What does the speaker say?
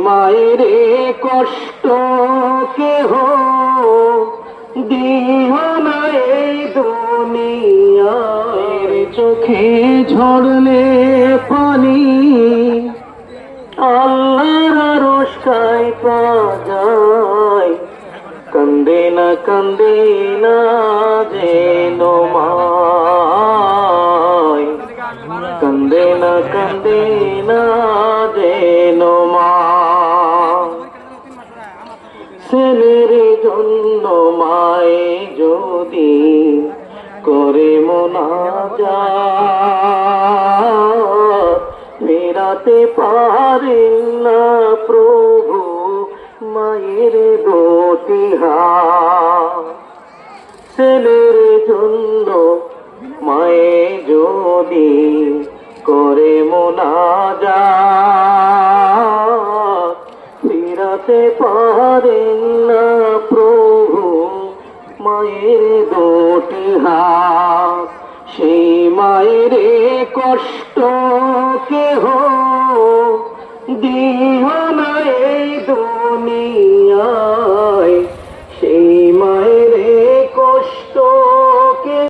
মায়েরে কষ্ট কেহ দিও না এই দুনিয়ার। চোখে ঝরলে পানি আল্লাহর আরশকায় পা যায়। কান্দে না যেন মায়, কান্দে না যেন মা। ছেলের জন্য মায়ে যদি করে মুনাজাত, ফেরাতে পারেন না প্রভু মায়ের দুটি হাত। ছেলের জন্য মায়ে যদি করে মুনাজাত, ফিরাতে পারেন না প্রভু মায়ের দুটি হাত। সেই মায়ের কষ্ট কেহ দিও